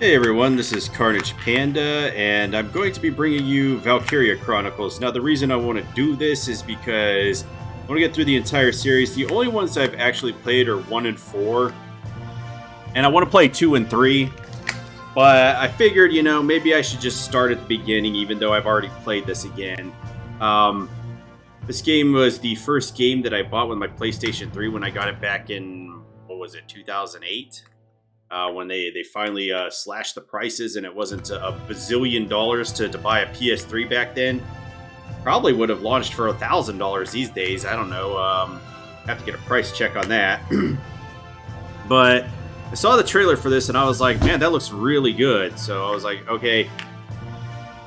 Hey everyone, this is Carnage Panda, and I'm going to be bringing you Valkyria Chronicles. Now, the reason I want to do this is because I want to get through the entire series. The only ones I've actually played are 1 and 4, and I want to play 2 and 3, but I figured, maybe I should just start at the beginning, even though I've already played this again. This game was the first game that I bought with my PlayStation 3 when I got it back in, 2008? When they finally slashed the prices and it wasn't a bazillion dollars to buy a PS3 back then. Probably would have launched for $1,000 these days. I don't know. Have to get a price check on that. But I saw the trailer for this and I was like, man, that looks really good. So I was like, okay.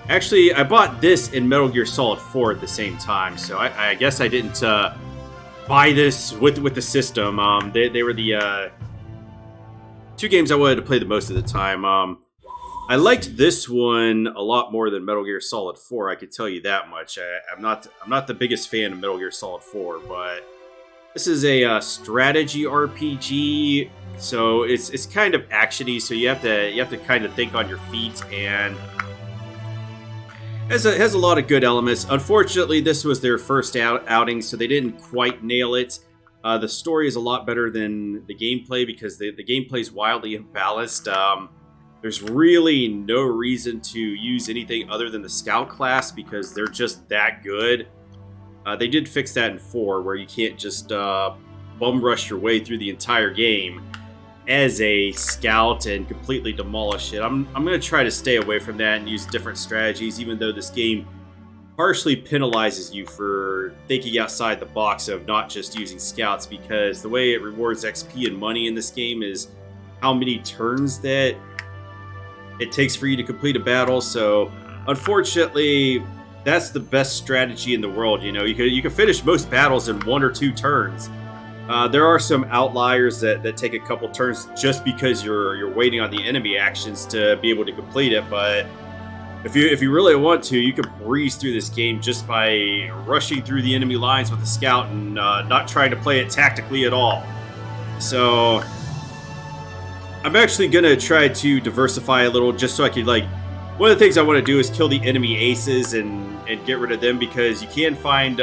Actually, I bought this in Metal Gear Solid 4 at the same time. So I guess I didn't buy this with the system. They were the two games I wanted to play the most of the time. I liked this one a lot more than Metal Gear Solid 4. I could tell you that much. I'm not the biggest fan of Metal Gear Solid 4, but this is a strategy RPG, so it's kind of actiony. So you have to kind of think on your feet, and has a lot of good elements. Unfortunately, this was their first outing, so they didn't quite nail it. The story is a lot better than the gameplay because the gameplay is wildly imbalanced. There's really no reason to use anything other than the scout class because they're just that good. They did fix that in 4 where you can't just bum rush your way through the entire game as a scout and completely demolish it. I'm going to try to stay away from that and use different strategies, even though this game partially penalizes you for thinking outside the box of not just using scouts, because the way it rewards XP and money in this game is how many turns that it takes for you to complete a battle. So unfortunately, that's the best strategy in the world. You can finish most battles in 1 or 2 turns. There are some outliers that take a couple turns just because you're waiting on the enemy actions to be able to complete it, but if you really want to, you can breeze through this game just by rushing through the enemy lines with a scout and not trying to play it tactically at all. So I'm actually going to try to diversify a little just so I can, one of the things I want to do is kill the enemy aces and get rid of them, because you can find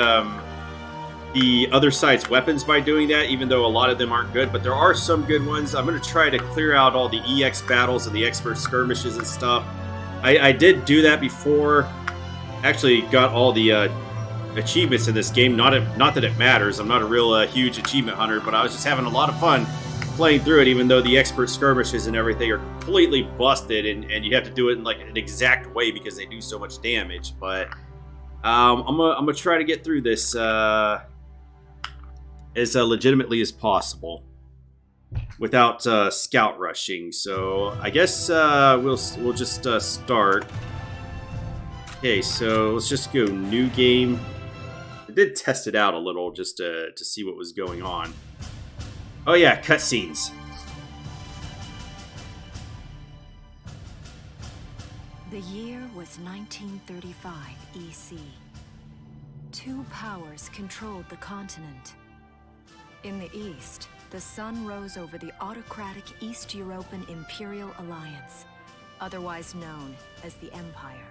the other side's weapons by doing that, even though a lot of them aren't good, but there are some good ones. I'm going to try to clear out all the EX battles and the expert skirmishes and stuff. I did do that before. Actually got all the achievements in this game. Not that it matters. I'm not a real huge achievement hunter, but I was just having a lot of fun playing through it, even though the expert skirmishes and everything are completely busted, and you have to do it in an exact way because they do so much damage. But I'm gonna try to get through this as legitimately as possible without scout rushing. So I guess we'll just start. Okay, so let's just go new game. I did test it out a little just to see what was going on. Oh yeah, cutscenes. The year was 1935 EC. 2 powers controlled the continent. In the east, the sun rose over the autocratic East European Imperial Alliance, otherwise known as the Empire.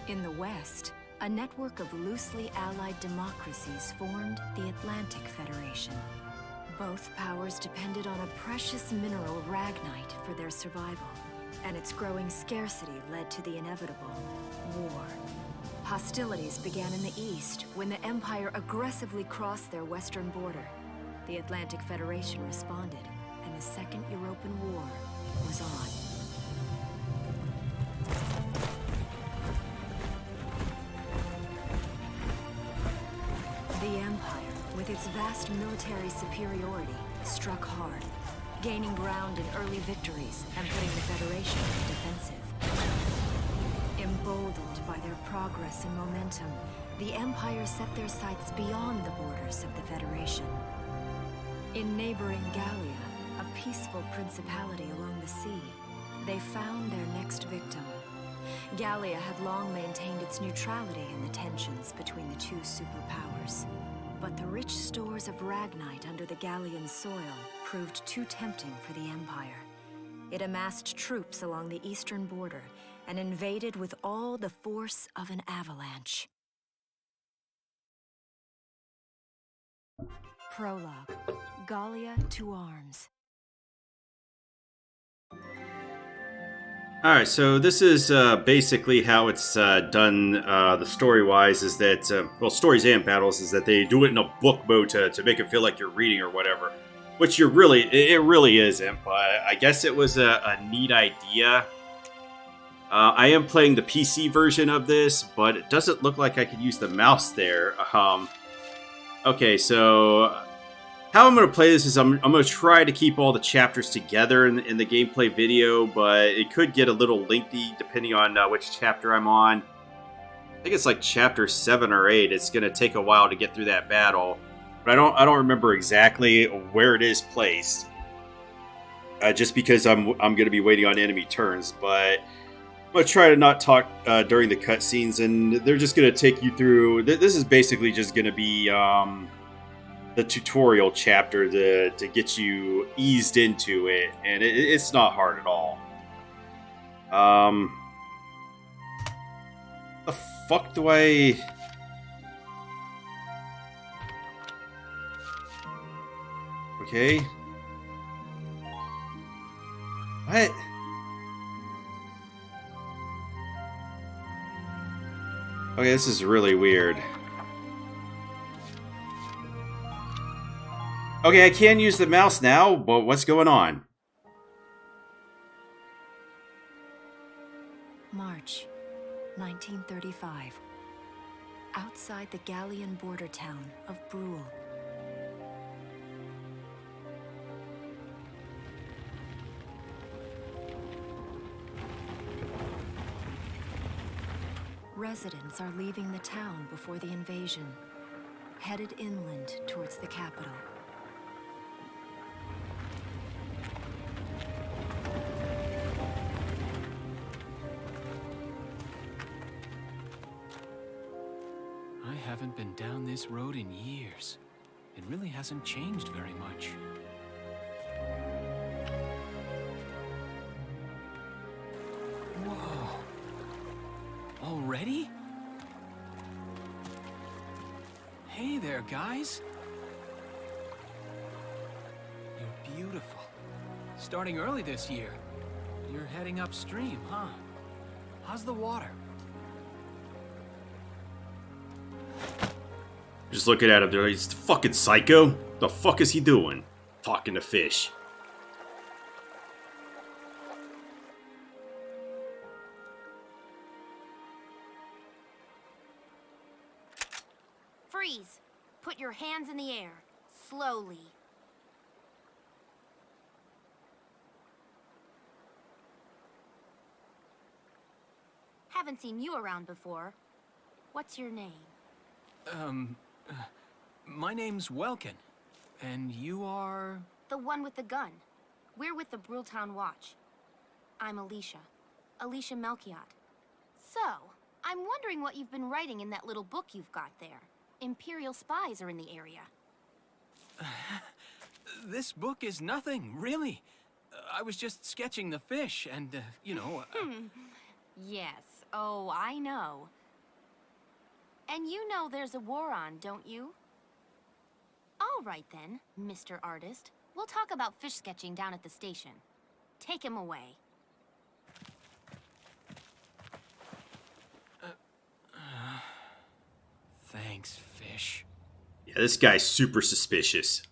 In the west, a network of loosely allied democracies formed the Atlantic Federation. Both powers depended on a precious mineral, ragnite, for their survival, and its growing scarcity led to the inevitable war. Hostilities began in the east when the Empire aggressively crossed their western border. The Atlantic Federation responded, and the Second European War was on. The Empire, with its vast military superiority, struck hard, gaining ground in early victories and putting the Federation on the defensive. Emboldened by their progress and momentum, the Empire set their sights beyond the borders of the Federation. In neighboring Gallia, a peaceful principality along the sea, they found their next victim. Gallia had long maintained its neutrality in the tensions between the 2 superpowers. But the rich stores of ragnite under the Gallian soil proved too tempting for the Empire. it amassed troops along the eastern border and invaded with all the force of an avalanche. Prologue. Gallia to arms. Alright, so this is basically how it's done, the story-wise, is that, well, stories and battles, is that they do it in a book mode to make it feel like you're reading or whatever. Which it really isn't, but I guess it was a neat idea. I am playing the PC version of this, but it doesn't look like I could use the mouse there. Okay, so how I'm going to play this is I'm going to try to keep all the chapters together in the gameplay video, but it could get a little lengthy depending on which chapter I'm on. I think it's like chapter 7 or 8. It's going to take a while to get through that battle, but I don't remember exactly where it is placed. Just because I'm going to be waiting on enemy turns, but I'm going to try to not talk during the cutscenes, and they're just going to take you through. This is basically just going to be the tutorial chapter to get you eased into it, and it's not hard at all. The fuck do I... Okay. What? Okay, this is really weird. Okay, I can use the mouse now, but what's going on? March 1935. Outside the Gallian border town of Brule. Residents are leaving the town before the invasion, headed inland towards the capital. I haven't been down this road in years. It really hasn't changed very much. Whoa. Already? Hey there, guys. You're beautiful. Starting early this year. You're heading upstream, huh? How's the water? Just looking at him there, he's fucking psycho. The fuck is he doing? Talking to fish. Freeze! Put your hands in the air. Slowly. Haven't seen you around before. What's your name? My name's Welkin. And you are... The one with the gun. We're with the Bruletown Watch. I'm Alicia. Alicia Melchiot. So, I'm wondering what you've been writing in that little book you've got there. Imperial spies are in the area. This book is nothing, really. I was just sketching the fish and, you know... Yes. Oh, I know. And you know there's a war on, don't you? All right then, Mr. Artist. We'll talk about fish sketching down at the station. Take him away. Thanks, fish. Yeah, this guy's super suspicious.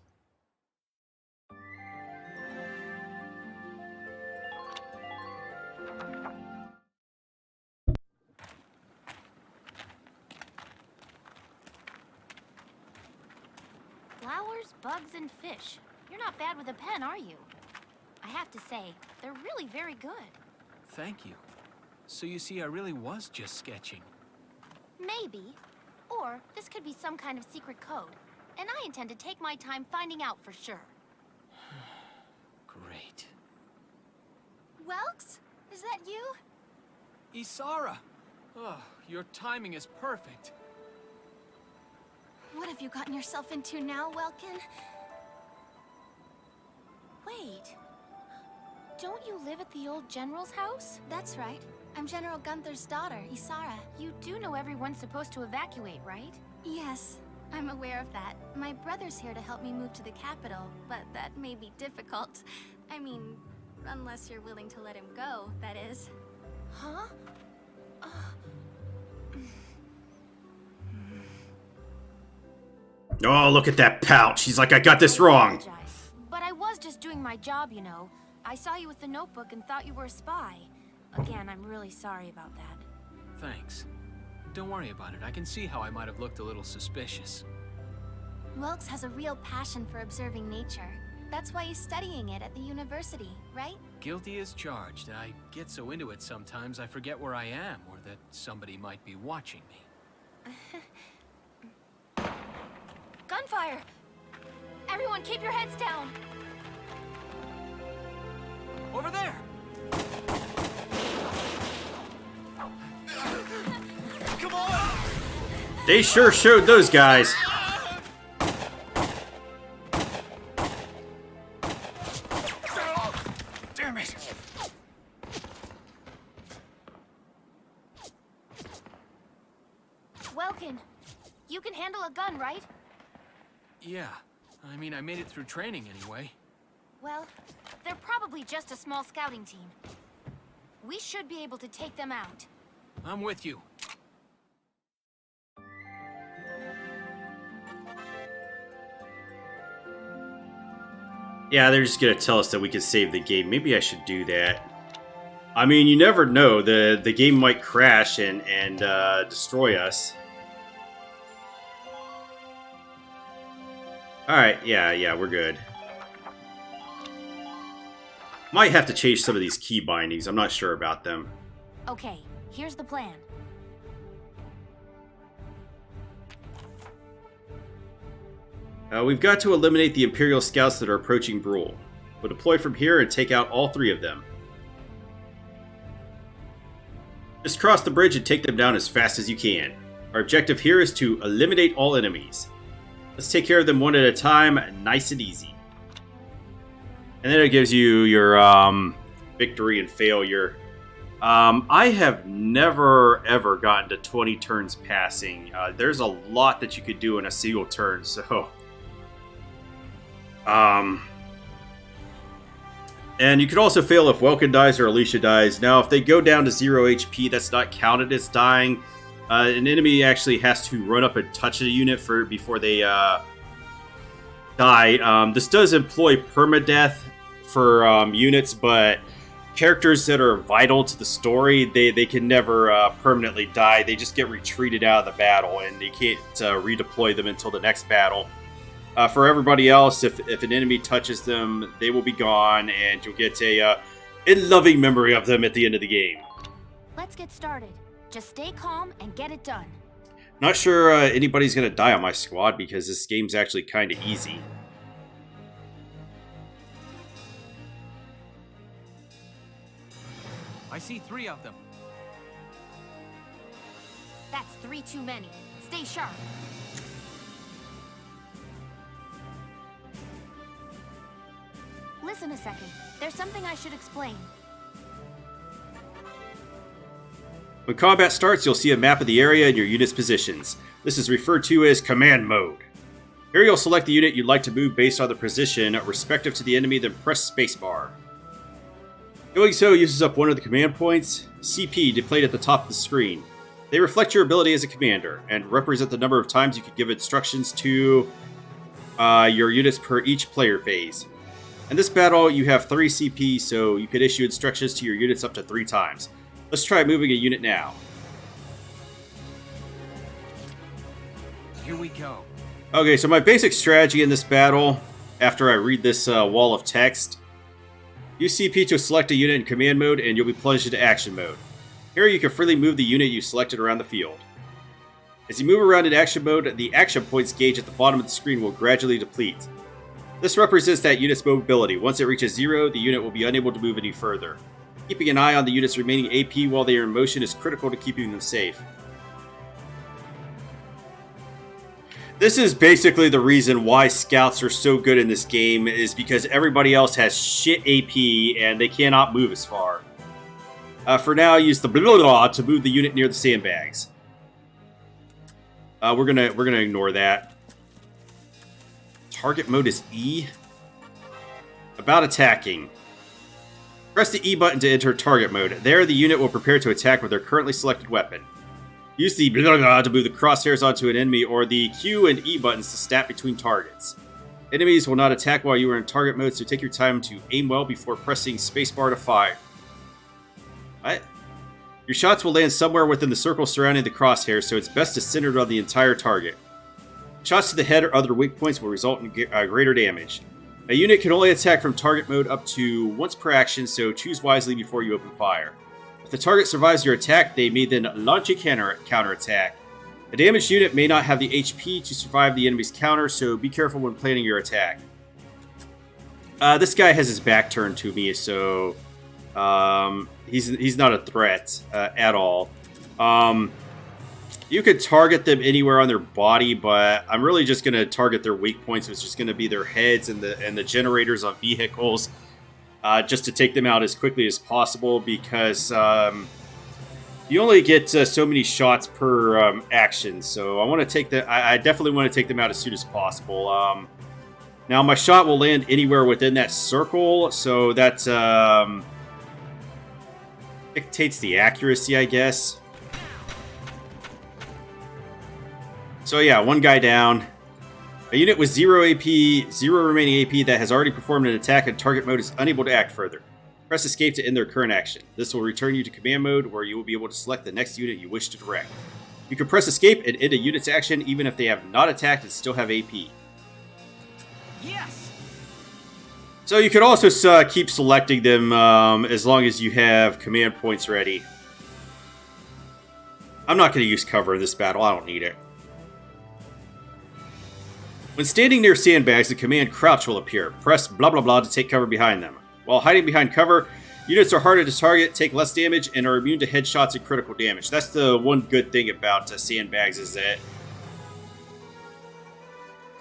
Flowers, bugs, and fish. You're not bad with a pen, are you? I have to say, they're really very good. Thank you. So you see, I really was just sketching. Maybe. Or this could be some kind of secret code. And I intend to take my time finding out for sure. Great. Welks? Is that you? Isara! Oh, your timing is perfect. What have you gotten yourself into now, Welkin? Wait. don't you live at the old general's house? That's right. I'm General Gunther's daughter, Isara. You do know everyone's supposed to evacuate, right? Yes, I'm aware of that. My brother's here to help me move to the capital, but that may be difficult. I mean, unless you're willing to let him go, that is. Huh? Oh, look at that pout. She's like, I got this wrong. Apologize, but I was just doing my job, you know. I saw you with the notebook and thought you were a spy. Again, I'm really sorry about that. Thanks. Don't worry about it. I can see how I might have looked a little suspicious. Wilkes has a real passion for observing nature. That's why he's studying it at the university, right? Guilty as charged. I get so into it sometimes I forget where I am or that somebody might be watching me. Gunfire! Everyone keep your heads down! Over there! Come on! They sure showed those guys. Damn it! Welkin, you can handle a gun, right? Yeah. I mean, I made it through training anyway. Well, they're probably just a small scouting team. We should be able to take them out. I'm with you. Yeah, they're just gonna tell us that we can save the game. Maybe I should do that. I mean, you never know. The game might crash and destroy us. Alright, yeah, we're good. Might have to change some of these key bindings. I'm not sure about them. Okay, here's the plan. We've got to eliminate the Imperial scouts that are approaching Brule. We'll deploy from here and take out all 3 of them. Just cross the bridge and take them down as fast as you can. Our objective here is to eliminate all enemies. Let's take care of them one at a time, nice and easy. And then it gives you your victory and failure. I have never ever gotten to 20 turns passing. There's a lot that you could do in a single turn, so... And you could also fail if Welkin dies or Alicia dies. Now, if they go down to 0 HP, that's not counted as dying. An enemy actually has to run up and touch a unit before they die. This does employ permadeath for units, but characters that are vital to the story, they can never permanently die. They just get retreated out of the battle, and you can't redeploy them until the next battle. For everybody else, if an enemy touches them, they will be gone, and you'll get a loving memory of them at the end of the game. Let's get started. Just stay calm and get it done. Not sure anybody's going to die on my squad because this game's actually kind of easy. I see 3 of them. That's 3 too many. Stay sharp. Listen a second. There's something I should explain. When combat starts, you'll see a map of the area and your unit's positions. This is referred to as command mode. Here you'll select the unit you'd like to move based on the position respective to the enemy, then press spacebar. Doing so uses up one of the command points, CP, displayed at the top of the screen. They reflect your ability as a commander, and represent the number of times you can give instructions to your units per each player phase. In this battle, you have 3 CP, so you could issue instructions to your units up to 3 times. Let's try moving a unit now. Here we go. Okay, so my basic strategy in this battle, after I read this wall of text, use CP to select a unit in command mode, and you'll be plunged into action mode. Here you can freely move the unit you selected around the field. As you move around in action mode, the action points gauge at the bottom of the screen will gradually deplete. This represents that unit's mobility. Once it reaches 0, the unit will be unable to move any further. Keeping an eye on the unit's remaining AP while they are in motion is critical to keeping them safe. This is basically the reason why scouts are so good in this game, is because everybody else has shit AP and they cannot move as far. For now, use the blah, blah, blah to move the unit near the sandbags. We're gonna ignore that. Target mode is E. About attacking. Press the E button to enter target mode. There, the unit will prepare to attack with their currently selected weapon. Use the blah, blah, blah to move the crosshairs onto an enemy, or the Q and E buttons to snap between targets. Enemies will not attack while you are in target mode, so take your time to aim well before pressing spacebar to fire. What? Your shots will land somewhere within the circle surrounding the crosshairs, so it's best to center it on the entire target. Shots to the head or other weak points will result in greater damage. A unit can only attack from target mode up to once per action, so choose wisely before you open fire. If the target survives your attack, they may then launch a counterattack. A damaged unit may not have the HP to survive the enemy's counter, so be careful when planning your attack. This guy has his back turned to me, so he's not a threat at all. You could target them anywhere on their body, but I'm really just going to target their weak points, which is going to be their heads and the generators on vehicles, just to take them out as quickly as possible, because you only get so many shots per action. So I want to take I definitely want to take them out as soon as possible. Now my shot will land anywhere within that circle, so that dictates the accuracy, I guess. So yeah, one guy down. A unit with 0 AP, 0 remaining AP that has already performed an attack in target mode is unable to act further. Press escape to end their current action. This will return you to command mode, where you will be able to select the next unit you wish to direct. You can press escape and end a unit's action even if they have not attacked and still have AP. Yes. So you can also keep selecting them as long as you have command points ready. I'm not going to use cover in this battle. I don't need it. When standing near sandbags, the command crouch will appear. Press blah blah blah to take cover behind them. While hiding behind cover, units are harder to target, take less damage, and are immune to headshots and critical damage. That's the one good thing about sandbags, is that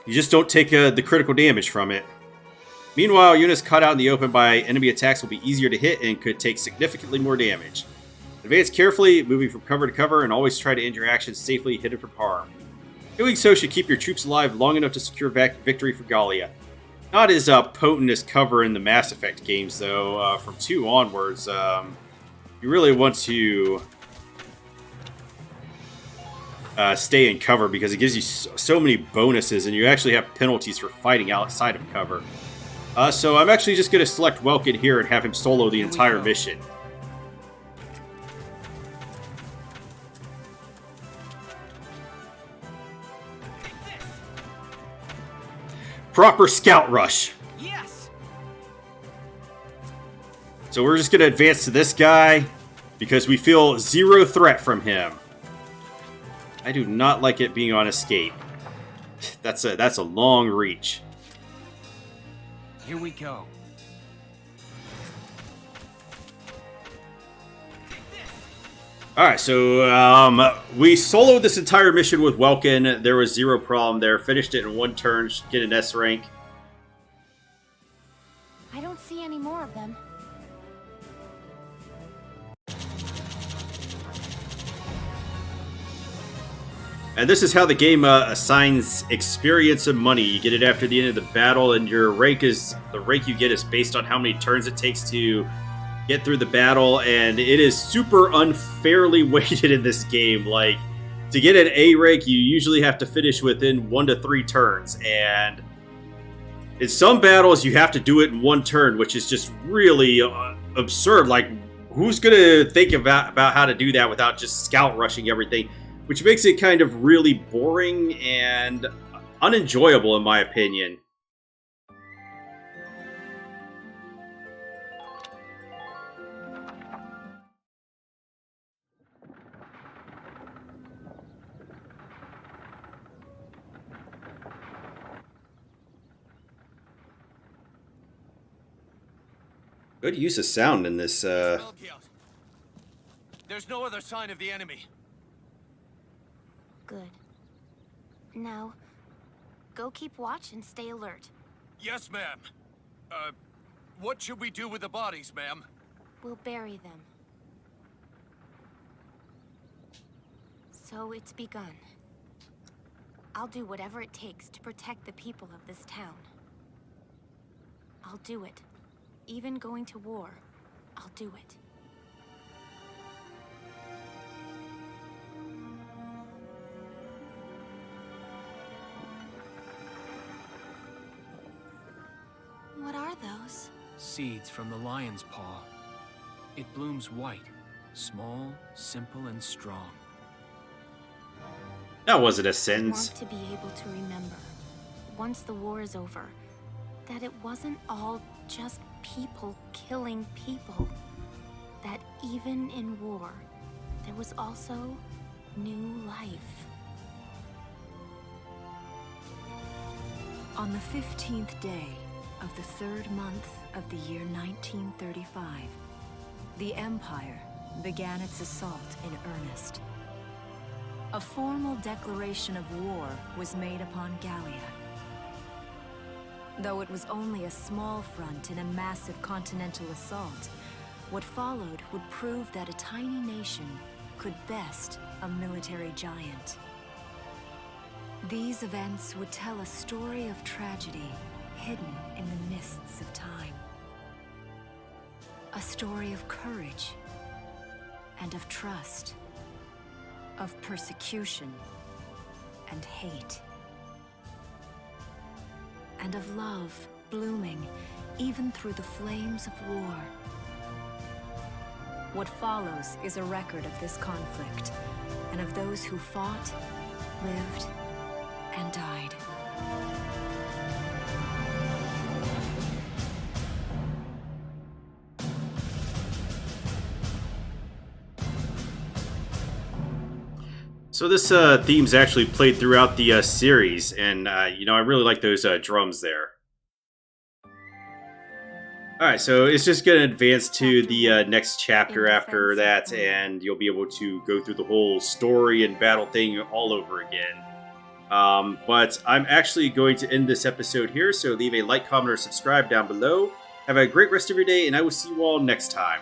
you just don't take the critical damage from it. Meanwhile, units caught out in the open by enemy attacks will be easier to hit and could take significantly more damage. Advance carefully, moving from cover to cover, and always try to end your actions safely hidden from harm. Doing so should keep your troops alive long enough to secure victory for Gallia. Not as potent as cover in the Mass Effect games, though. From 2 onwards, you really want to stay in cover, because it gives you so many bonuses, and you actually have penalties for fighting outside of cover. So I'm actually just going to select Welkin here and have him solo the entire mission. Proper scout rush. Yes. So we're just going to advance to this guy because we feel 0 threat from him. I do not like it being on escape. That's a long reach. Here we go. Alright, so we soloed this entire mission with Welkin. There was 0 problem there. Finished it in 1 turn. Should get an S rank. I don't see any more of them. And this is how the game assigns experience and money. You get it after the end of the battle, and your rank is the rank you get is based on how many turns it takes to get through the battle, and it is super unfairly weighted in this game. Like, to get an A rank, you usually have to finish within 1 to 3 turns, and in some battles you have to do it in 1 turn, which is just really absurd. Like, who's gonna think about how to do that without just scout rushing everything, which makes it kind of really boring and unenjoyable in my opinion. Good use of sound in this. There's no other sign of the enemy. Good. Now, Go keep watch and stay alert. Yes, ma'am. What should we do with the bodies, ma'am? We'll bury them. So it's begun. I'll do whatever it takes to protect the people of this town. I'll do it. Even going to war, I'll do it. What are those? Seeds from the lion's paw. It blooms white, small, simple, and strong. That wasn't a I sentence. want to be able to remember, once the war is over, that it wasn't all just people killing people. That even in war, there was also new life. On the 15th day of the 3rd month of the year 1935, the Empire began its assault in earnest. A formal declaration of war was made upon Gallia. Though it was only a small front in a massive continental assault, what followed would prove that a tiny nation could best a military giant. These events would tell a story of tragedy hidden in the mists of time. A story of courage and of trust, of persecution and hate, and of love blooming even through the flames of war. What follows is a record of this conflict and of those who fought, lived, and died. So this theme's actually played throughout the series, and I really like those drums there. All right, so it's just going to advance to the next chapter after that, and you'll be able to go through the whole story and battle thing all over again. But I'm actually going to end this episode here, so leave a like, comment, or subscribe down below. Have a great rest of your day, and I will see you all next time.